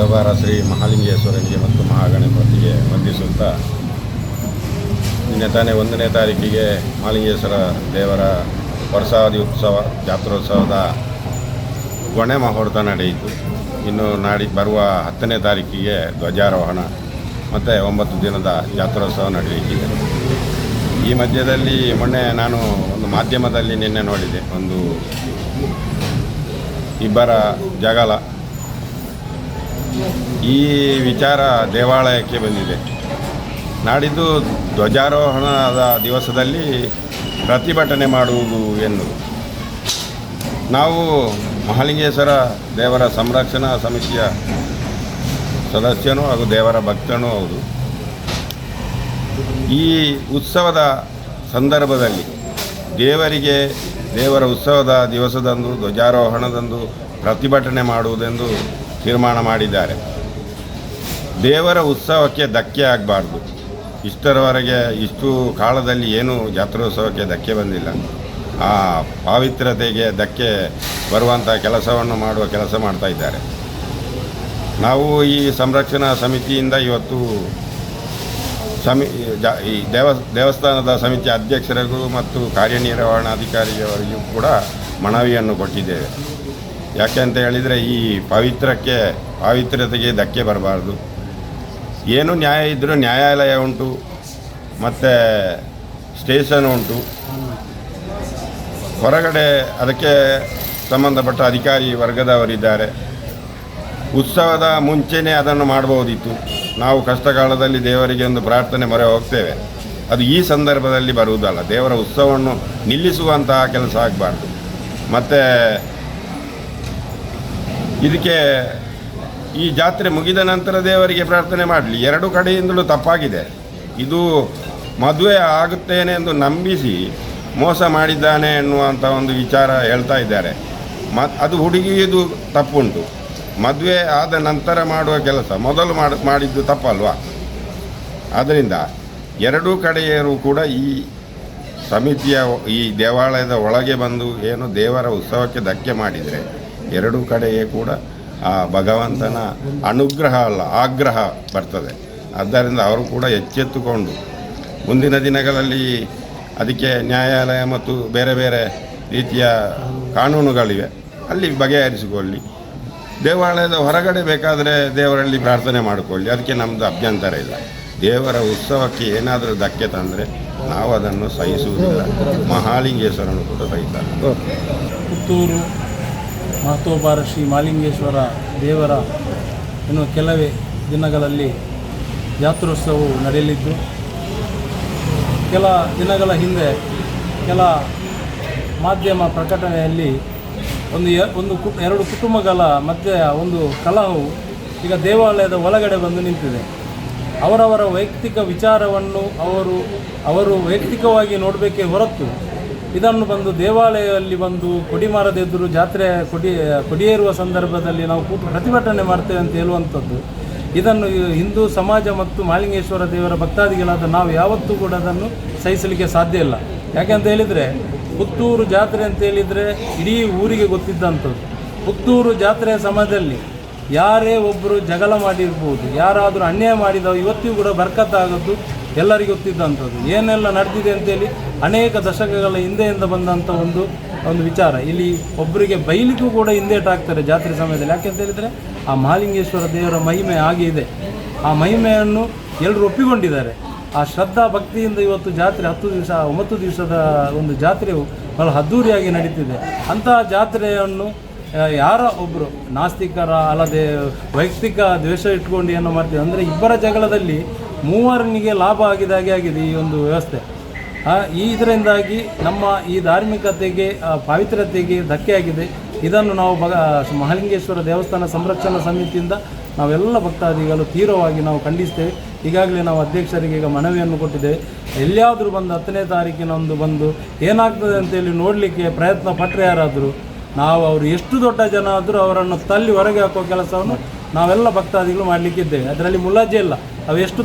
ವ್ಯವಹಾರ ಶ್ರೀ ಮಹಾಲಿಂಗೇಶ್ವರನಿಗೆ ಮತ್ತು ಮಹಾಗಣಪತಿಗೆ ವಂದಿಸುತ್ತಾ ನಿನ್ನೆ ತಾನೇ 1ನೇ ತಾರೀಕಿಗೆ ಮಹಾಲಿಂಗೇಶ್ವರ ದೇವರ ವರ್ಷಾವಧಿ ಉತ್ಸವ ಜಾತ್ರೋತ್ಸವದ ಗೊಣೆ ಮುಹೂರ್ತ ನಡೆಯಿತು. ಇನ್ನು ಬರುವ 10ನೇ ತಾರೀಕಿಗೆ ಧ್ವಜಾರೋಹಣ ಮತ್ತು 9 ದಿನದ ಜಾತ್ರೋತ್ಸವ ನಡೆಯಲಿಕ್ಕಿದೆ. ಈ ಮಧ್ಯದಲ್ಲಿ ಮೊನ್ನೆ ನಾನು ಒಂದು ಮಾಧ್ಯಮದಲ್ಲಿ ನಿನ್ನೆ ನೋಡಿದೆ, ಒಂದು ಇಬ್ಬರ ಜಗಳ. ಈ ವಿಚಾರ ದೇವಾಲಯಕ್ಕೆ ಬಂದಿದೆ. ನಾಡಿದ್ದು ಧ್ವಜಾರೋಹಣದ ದಿವಸದಲ್ಲಿ ಪ್ರತಿಭಟನೆ ಮಾಡುವುದು ಎನ್ನುವುದು. ನಾವು ಮಹಾಲಿಂಗೇಶ್ವರ ದೇವರ ಸಂರಕ್ಷಣಾ ಸಮಿತಿಯ ಸದಸ್ಯನೂ ಹಾಗೂ ದೇವರ ಭಕ್ತನೂ ಹೌದು. ಈ ಉತ್ಸವದ ಸಂದರ್ಭದಲ್ಲಿ ದೇವರ ಉತ್ಸವದ ದಿವಸದಂದು ಧ್ವಜಾರೋಹಣದಂದು ಪ್ರತಿಭಟನೆ ಮಾಡುವುದೆಂದು ತೀರ್ಮಾನ ಮಾಡಿದ್ದಾರೆ. ದೇವರ ಉತ್ಸವಕ್ಕೆ ಧಕ್ಕೆ ಆಗಬಾರ್ದು. ಇಷ್ಟರವರೆಗೆ ಇಷ್ಟು ಕಾಲದಲ್ಲಿ ಏನೂ ಜಾತ್ರೋತ್ಸವಕ್ಕೆ ಧಕ್ಕೆ ಬಂದಿಲ್ಲ. ಆ ಪಾವಿತ್ರ್ಯತೆಗೆ ಧಕ್ಕೆ ಬರುವಂಥ ಕೆಲಸವನ್ನು ಮಾಡುವ ಕೆಲಸ ಮಾಡ್ತಾ ಇದ್ದಾರೆ. ನಾವು ಈ ಸಂರಕ್ಷಣಾ ಸಮಿತಿಯಿಂದ ಇವತ್ತು ಈ ದೇವಸ್ಥಾನದ ಸಮಿತಿ ಅಧ್ಯಕ್ಷರಿಗೂ ಮತ್ತು ಕಾರ್ಯನಿರ್ವಹಣಾಧಿಕಾರಿಯವರಿಗೂ ಕೂಡ ಮನವಿಯನ್ನು ಕೊಟ್ಟಿದ್ದೇವೆ. ಯಾಕೆ ಅಂತ ಹೇಳಿದರೆ, ಈ ಪಾವಿತ್ರ್ಯತೆಗೆ ಧಕ್ಕೆ ಬರಬಾರ್ದು. ಏನು ನ್ಯಾಯ ಇದ್ದರೂ ನ್ಯಾಯಾಲಯ ಉಂಟು, ಮತ್ತು ಸ್ಟೇಷನ್ ಉಂಟು. ಹೊರಗಡೆ ಅದಕ್ಕೆ ಸಂಬಂಧಪಟ್ಟ ಅಧಿಕಾರಿ ವರ್ಗದವರಿದ್ದಾರೆ. ಉತ್ಸವದ ಮುಂಚೆನೇ ಅದನ್ನು ಮಾಡ್ಬೋದಿತ್ತು. ನಾವು ಕಷ್ಟಕಾಲದಲ್ಲಿ ದೇವರಿಗೆ ಒಂದು ಪ್ರಾರ್ಥನೆ ಮೊರೆ ಹೋಗ್ತೇವೆ. ಅದು ಈ ಸಂದರ್ಭದಲ್ಲಿ ಬರುವುದಲ್ಲ. ದೇವರ ಉತ್ಸವವನ್ನು ನಿಲ್ಲಿಸುವಂತಹ ಕೆಲಸ ಆಗಬಾರ್ದು. ಮತ್ತು ಇದಕ್ಕೆ ಈ ಜಾತ್ರೆ ಮುಗಿದ ನಂತರ ದೇವರಿಗೆ ಪ್ರಾರ್ಥನೆ ಮಾಡಲಿ. 2 ಕಡೆಯಿಂದಲೂ ತಪ್ಪಾಗಿದೆ. ಇದು ಮದುವೆ ಆಗುತ್ತೇನೆ ಎಂದು ನಂಬಿಸಿ ಮೋಸ ಮಾಡಿದ್ದಾನೆ ಎನ್ನುವಂಥ ಒಂದು ವಿಚಾರ ಹೇಳ್ತಾ ಇದ್ದಾರೆ. ಅದು ಹುಡುಗಿಯದು ತಪ್ಪುಂಟು. ಮದುವೆ ಆದ ನಂತರ ಮಾಡುವ ಕೆಲಸ ಮೊದಲು ಮಾಡಿದ್ದು ತಪ್ಪಲ್ವಾ? ಆದ್ದರಿಂದ 2 ಕಡೆಯರು ಕೂಡ ಈ ಸಮಿತಿಯ ಈ ದೇವಾಲಯದ ಒಳಗೆ ಬಂದು ಏನು ದೇವರ ಉತ್ಸವಕ್ಕೆ ಧಕ್ಕೆ ಮಾಡಿದರೆ 2 ಕಡೆಯೇ ಕೂಡ ಆ ಭಗವಂತನ ಅನುಗ್ರಹ ಅಲ್ಲ, ಆಗ್ರಹ ಬರ್ತದೆ. ಆದ್ದರಿಂದ ಅವರು ಕೂಡ ಎಚ್ಚೆತ್ತುಕೊಂಡು ಮುಂದಿನ ದಿನಗಳಲ್ಲಿ ಅದಕ್ಕೆ ನ್ಯಾಯಾಲಯ ಮತ್ತು ಬೇರೆ ಬೇರೆ ರೀತಿಯ ಕಾನೂನುಗಳಿವೆ, ಅಲ್ಲಿ ಬಗೆಹರಿಸಿಕೊಳ್ಳಿ. ದೇವಾಲಯದ ಹೊರಗಡೆ ಬೇಕಾದರೆ ದೇವರಲ್ಲಿ ಪ್ರಾರ್ಥನೆ ಮಾಡಿಕೊಳ್ಳಿ, ಅದಕ್ಕೆ ನಮ್ಮದು ಅಭ್ಯಂತರ ಇಲ್ಲ. ದೇವರ ಉತ್ಸವಕ್ಕೆ ಏನಾದರೂ ಧಕ್ಕೆ ತಂದರೆ ನಾವು ಅದನ್ನು ಸಹಿಸುವುದಿಲ್ಲ. ಮಹಾಲಿಂಗೇಶ್ವರನು ಕೂಡ ಸಹಿತಾರೆ. ಪುತ್ತೂರು ಮಹತೋಬಾರ ಶ್ರೀ ಮಹಾಲಿಂಗೇಶ್ವರ ದೇವರ ಇನ್ನು ಕೆಲವೇ ದಿನಗಳಲ್ಲಿ ಜಾತ್ರೋತ್ಸವವು ನಡೆಯಲಿದ್ದು, ಕೆಲ ದಿನಗಳ ಹಿಂದೆ ಕೆಲ ಮಾಧ್ಯಮ ಪ್ರಕಟಣೆಯಲ್ಲಿ ಎರಡು ಕುಟುಂಬಗಳ ಮಧ್ಯೆ ಒಂದು ಕಲಹವು ಈಗ ದೇವಾಲಯದ ಒಳಗಡೆ ಬಂದು ನಿಂತಿದೆ. ಅವರವರ ವೈಯಕ್ತಿಕ ವಿಚಾರವನ್ನು ಅವರು ವೈಯಕ್ತಿಕವಾಗಿ ನೋಡಬೇಕೇ ಹೊರತು ಇದನ್ನು ಬಂದು ದೇವಾಲಯದಲ್ಲಿ ಬಂದು ಕೊಡಿಮಾರದೆದುರು ಜಾತ್ರೆ ಕೊಡಿಯೇರುವ ಸಂದರ್ಭದಲ್ಲಿ ನಾವು ಪ್ರತಿಭಟನೆ ಮಾಡ್ತೇವೆ ಅಂತ ಹೇಳುವಂಥದ್ದು, ಇದನ್ನು ಹಿಂದೂ ಸಮಾಜ ಮತ್ತು ಮಹಾಲಿಂಗೇಶ್ವರ ದೇವರ ಭಕ್ತಾದಿಗಳಾದ ನಾವು ಯಾವತ್ತೂ ಕೂಡ ಅದನ್ನು ಸಹಿಸಲಿಕ್ಕೆ ಸಾಧ್ಯ ಇಲ್ಲ. ಯಾಕೆಂತ ಹೇಳಿದರೆ, ಪುತ್ತೂರು ಜಾತ್ರೆ ಅಂತ ಹೇಳಿದರೆ ಇಡೀ ಊರಿಗೆ ಗೊತ್ತಿದ್ದಂಥದ್ದು. ಪುತ್ತೂರು ಜಾತ್ರೆಯ ಸಮಯದಲ್ಲಿ ಯಾರೇ ಒಬ್ಬರು ಜಗಳ ಮಾಡಿರ್ಬೋದು, ಯಾರಾದರೂ ಅನ್ಯಾಯ ಮಾಡಿದವ ಇವತ್ತಿಗೂ ಕೂಡ ಬರ್ಕತ್ತಾಗೋದು ಎಲ್ಲರಿಗೂ ಗೊತ್ತಿದ್ದಂಥದ್ದು. ಏನೆಲ್ಲ ನಡೆದಿದೆ ಅಂತೇಳಿ ಅನೇಕ ದಶಕಗಳ ಹಿಂದೆಯಿಂದ ಬಂದಂಥ ಒಂದು ವಿಚಾರ. ಇಲ್ಲಿ ಒಬ್ಬರಿಗೆ ಬೈಲಿಗೂ ಕೂಡ ಹಿಂದೇಟಾಗ್ತಾರೆ ಜಾತ್ರೆ ಸಮಯದಲ್ಲಿ. ಯಾಕೆಂತ ಹೇಳಿದರೆ ಆ ಮಹಾಲಿಂಗೇಶ್ವರ ದೇವರ ಮಹಿಮೆ ಹಾಗೆ ಇದೆ. ಆ ಮಹಿಮೆಯನ್ನು ಎಲ್ಲರೂ ಒಪ್ಪಿಕೊಂಡಿದ್ದಾರೆ. ಆ ಶ್ರದ್ಧಾ ಭಕ್ತಿಯಿಂದ ಇವತ್ತು ಜಾತ್ರೆ 9 ದಿವಸದ ಒಂದು ಜಾತ್ರೆಯು ಬಹಳ ಅದ್ಧೂರಿಯಾಗಿ ನಡೀತಿದೆ. ಅಂತಹ ಜಾತ್ರೆಯನ್ನು ಯಾರ ಒಬ್ಬರು ನಾಸ್ತಿಕರ ಅಲ್ಲದೆ ವೈಯಕ್ತಿಕ ದ್ವೇಷ ಇಟ್ಕೊಂಡು ಏನೋ ಮಾಡ್ತೀವಿ ಅಂದರೆ, ಇಬ್ಬರ ಜಗಳದಲ್ಲಿ ಮೂವರನಿಗೆ ಲಾಭ ಆಗಿದೆ ಈ ಒಂದು ವ್ಯವಸ್ಥೆ. ಇದರಿಂದಾಗಿ ನಮ್ಮ ಈ ಧಾರ್ಮಿಕತೆಗೆ ಪಾವಿತ್ರ್ಯತೆಗೆ ಧಕ್ಕೆ ಆಗಿದೆ. ಇದನ್ನು ನಾವು ಮಹಾಲಿಂಗೇಶ್ವರ ದೇವಸ್ಥಾನ ಸಂರಕ್ಷಣಾ ಸಮಿತಿಯಿಂದ ನಾವೆಲ್ಲ ಭಕ್ತಾದಿಗಳು ತೀವ್ರವಾಗಿ ನಾವು ಖಂಡಿಸ್ತೇವೆ. ಈಗಾಗಲೇ ನಾವು ಅಧ್ಯಕ್ಷರಿಗೆ ಈಗ ಮನವಿಯನ್ನು ಕೊಟ್ಟಿದ್ದೇವೆ. ಎಲ್ಲಿಯಾದರೂ ಬಂದು 10ನೇ ತಾರೀಕಿನೊಂದು ಬಂದು ಏನಾಗ್ತದೆ ಅಂತೇಳಿ ನೋಡಲಿಕ್ಕೆ ಪ್ರಯತ್ನ ಪಟ್ಟರೆ ಯಾರಾದರೂ, ನಾವು ಅವರು ಎಷ್ಟು ದೊಡ್ಡ ಜನ ಆದರೂ ಅವರನ್ನು ತಳ್ಳಿ ಹೊರಗೆ ಹಾಕುವ ಕೆಲಸವನ್ನು ನಾವೆಲ್ಲ ಭಕ್ತಾದಿಗಳು ಮಾಡಲಿಕ್ಕಿದ್ದೇವೆ. ಅದರಲ್ಲಿ ಮುಲಾಜೆ ಇಲ್ಲ. ಅವು ಎಷ್ಟು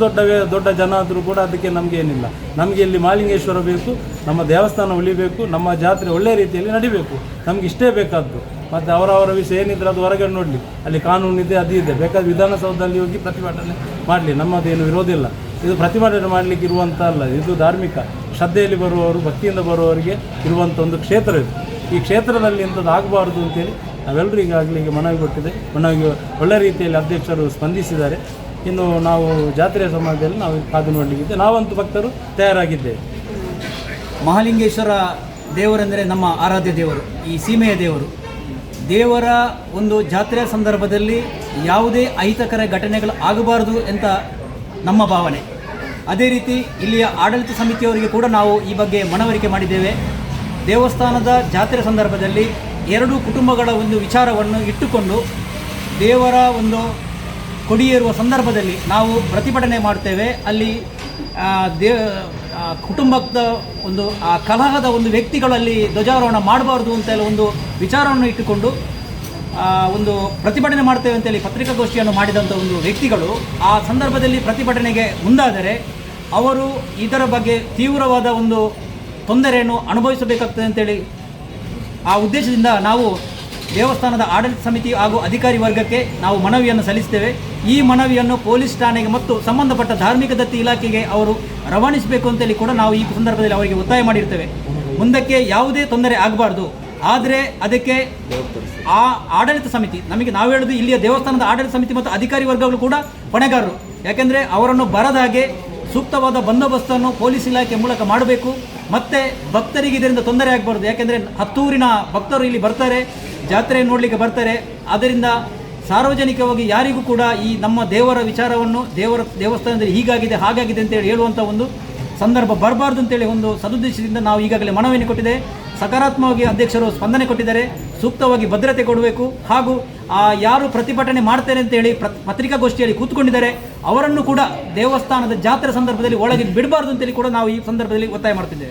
ದೊಡ್ಡ ಜನ ಆದರೂ ಕೂಡ ಅದಕ್ಕೆ ನಮಗೆ ಏನಿಲ್ಲ. ನಮಗೆ ಇಲ್ಲಿ ಮಹಾಲಿಂಗೇಶ್ವರ ಬೇಕು, ನಮ್ಮ ದೇವಸ್ಥಾನ ಉಳಿಬೇಕು, ನಮ್ಮ ಜಾತ್ರೆ ಒಳ್ಳೆಯ ರೀತಿಯಲ್ಲಿ ನಡಿಬೇಕು. ನಮಗೆ ಇಷ್ಟೇ ಬೇಕಾದ್ದು. ಮತ್ತು ಅವರವರ ವಿಷಯ ಏನಿದ್ರೆ ಅದು ಹೊರಗಡೆ ನೋಡಲಿ, ಅಲ್ಲಿ ಕಾನೂನು ಇದೆ, ಅದು ಇದೆ. ಬೇಕಾದ್ರೆ ವಿಧಾನಸೌಧದಲ್ಲಿ ಹೋಗಿ ಪ್ರತಿಭಟನೆ ಮಾಡಲಿ, ನಮ್ಮದೇನು ವಿರೋಧ ಇಲ್ಲ. ಇದು ಪ್ರತಿಭಟನೆ ಮಾಡಲಿಕ್ಕೆ ಇರುವಂಥ ಅಲ್ಲ, ಇದು ಧಾರ್ಮಿಕ ಶ್ರದ್ಧೆಯಲ್ಲಿ ಬರುವವರು, ಭಕ್ತಿಯಿಂದ ಬರುವವರಿಗೆ ಇರುವಂಥ ಒಂದು ಕ್ಷೇತ್ರ ಇದು. ಈ ಕ್ಷೇತ್ರದಲ್ಲಿ ಇಂಥದ್ದು ಆಗಬಾರ್ದು ಅಂತೇಳಿ ನಾವೆಲ್ಲರೂ ಈಗಾಗಲೇ ಈಗ ಮನವಿ ಕೊಟ್ಟಿದೆ. ಮನವಿಗೆ ಒಳ್ಳೆ ರೀತಿಯಲ್ಲಿ ಅಧ್ಯಕ್ಷರು ಸ್ಪಂದಿಸಿದ್ದಾರೆ. ಇನ್ನು ನಾವು ಜಾತ್ರೆಯ ಸಮಯದಲ್ಲಿ ನಾವು ಕಾದು ನೋಡಲಿಕ್ಕಿದೆ, ನಾವಂತೂ ಭಕ್ತರು ತಯಾರಾಗಿದ್ದೇವೆ. ಮಹಾಲಿಂಗೇಶ್ವರ ದೇವರೆಂದರೆ ನಮ್ಮ ಆರಾಧ್ಯ ದೇವರು, ಈ ಸೀಮೆಯ ದೇವರು. ದೇವರ ಒಂದು ಜಾತ್ರೆಯ ಸಂದರ್ಭದಲ್ಲಿ ಯಾವುದೇ ಅಹಿತಕರ ಘಟನೆಗಳು ಆಗಬಾರದು ಅಂತ ನಮ್ಮ ಭಾವನೆ. ಅದೇ ರೀತಿ ಇಲ್ಲಿಯ ಆಡಳಿತ ಸಮಿತಿಯವರಿಗೆ ಕೂಡ ನಾವು ಈ ಬಗ್ಗೆ ಮನವರಿಕೆ ಮಾಡಿದ್ದೇವೆ. ದೇವಸ್ಥಾನದ ಜಾತ್ರೆ ಸಂದರ್ಭದಲ್ಲಿ ಎರಡು ಕುಟುಂಬಗಳ ಒಂದು ವಿಚಾರವನ್ನು ಇಟ್ಟುಕೊಂಡು ದೇವರ ಒಂದು ಕೊಡಿಯೇರುವ ಸಂದರ್ಭದಲ್ಲಿ ನಾವು ಪ್ರತಿಭಟನೆ ಮಾಡ್ತೇವೆ. ಅಲ್ಲಿ ಕುಟುಂಬದ ಒಂದು ಆ ಕಲಹದ ಒಂದು ವ್ಯಕ್ತಿಗಳಲ್ಲಿ ಧ್ವಜಾರೋಹಣ ಮಾಡಬಾರ್ದು ಅಂತೆಲ್ಲ ಒಂದು ವಿಚಾರವನ್ನು ಇಟ್ಟುಕೊಂಡು ಒಂದು ಪ್ರತಿಭಟನೆ ಮಾಡ್ತೇವೆ ಅಂತೇಳಿ ಪತ್ರಿಕಾಗೋಷ್ಠಿಯನ್ನು ಮಾಡಿದಂಥ ಒಂದು ವ್ಯಕ್ತಿಗಳು ಆ ಸಂದರ್ಭದಲ್ಲಿ ಪ್ರತಿಭಟನೆಗೆ ಮುಂದಾದರೆ ಅವರು ಇದರ ಬಗ್ಗೆ ತೀವ್ರವಾದ ಒಂದು ತೊಂದರೆಯನ್ನು ಅನುಭವಿಸಬೇಕಾಗ್ತದೆ ಅಂತೇಳಿ ಆ ಉದ್ದೇಶದಿಂದ ನಾವು ದೇವಸ್ಥಾನದ ಆಡಳಿತ ಸಮಿತಿ ಹಾಗೂ ಅಧಿಕಾರಿ ವರ್ಗಕ್ಕೆ ನಾವು ಮನವಿಯನ್ನು ಸಲ್ಲಿಸ್ತೇವೆ. ಈ ಮನವಿಯನ್ನು ಪೊಲೀಸ್ ಠಾಣೆಗೆ ಮತ್ತು ಸಂಬಂಧಪಟ್ಟ ಧಾರ್ಮಿಕ ದತ್ತಿ ಇಲಾಖೆಗೆ ಅವರು ರವಾನಿಸಬೇಕು ಅಂತೇಳಿ ಕೂಡ ನಾವು ಈ ಸಂದರ್ಭದಲ್ಲಿ ಅವರಿಗೆ ಒತ್ತಾಯ ಮಾಡಿರ್ತೇವೆ. ಮುಂದಕ್ಕೆ ಯಾವುದೇ ತೊಂದರೆ ಆಗಬಾರ್ದು. ಆದರೆ ಅದಕ್ಕೆ ಆ ಆಡಳಿತ ಸಮಿತಿ, ನಮಗೆ ನಾವು ಹೇಳೋದು ಇಲ್ಲಿಯ ದೇವಸ್ಥಾನದ ಆಡಳಿತ ಸಮಿತಿ ಮತ್ತು ಅಧಿಕಾರಿ ವರ್ಗಗಳು ಕೂಡ ಹೊಣೆಗಾರರು. ಯಾಕೆಂದರೆ ಅವರನ್ನು ಬರದ ಹಾಗೆ ಸೂಕ್ತವಾದ ಬಂದೋಬಸ್ತನ್ನು ಪೊಲೀಸ್ ಇಲಾಖೆ ಮೂಲಕ ಮಾಡಬೇಕು. ಮತ್ತು ಭಕ್ತರಿಗೆ ಇದರಿಂದ ತೊಂದರೆ ಆಗಬಾರ್ದು. ಯಾಕೆಂದರೆ ಹತ್ತೂರಿನ ಭಕ್ತರು ಇಲ್ಲಿ ಬರ್ತಾರೆ, ಜಾತ್ರೆ ನೋಡಲಿಕ್ಕೆ ಬರ್ತಾರೆ. ಆದ್ದರಿಂದ ಸಾರ್ವಜನಿಕವಾಗಿ ಯಾರಿಗೂ ಕೂಡ ಈ ನಮ್ಮ ದೇವರ ವಿಚಾರವನ್ನು ದೇವಸ್ಥಾನದಲ್ಲಿ ಹೀಗಾಗಿದೆ ಹಾಗಾಗಿದೆ ಅಂತೇಳಿ ಹೇಳುವಂಥ ಒಂದು ಸಂದರ್ಭ ಬರಬಾರ್ದು ಅಂತೇಳಿ ಒಂದು ಸದುದ್ದೇಶದಿಂದ ನಾವು ಈಗಾಗಲೇ ಮನವಿಯನ್ನು ಕೊಟ್ಟಿದೆ. ಸಕಾರಾತ್ಮಕವಾಗಿ ಅಧ್ಯಕ್ಷರು ಸ್ಪಂದನೆ ಕೊಟ್ಟಿದ್ದಾರೆ. ಸೂಕ್ತವಾಗಿ ಭದ್ರತೆ ಕೊಡಬೇಕು ಹಾಗೂ ಯಾರು ಪ್ರತಿಭಟನೆ ಮಾಡ್ತೇನೆ ಅಂತೇಳಿ ಪತ್ರಿಕಾಗೋಷ್ಠಿಯಲ್ಲಿ ಕೂತ್ಕೊಂಡಿದ್ದಾರೆ ಅವರನ್ನು ಕೂಡ ದೇವಸ್ಥಾನದ ಜಾತ್ರೆ ಸಂದರ್ಭದಲ್ಲಿ ಒಳಗೆ ಬಿಡಬಾರ್ದು ಅಂತೇಳಿ ಕೂಡ ನಾವು ಈ ಸಂದರ್ಭದಲ್ಲಿ ಒತ್ತಾಯ ಮಾಡ್ತಿದ್ದೇವೆ.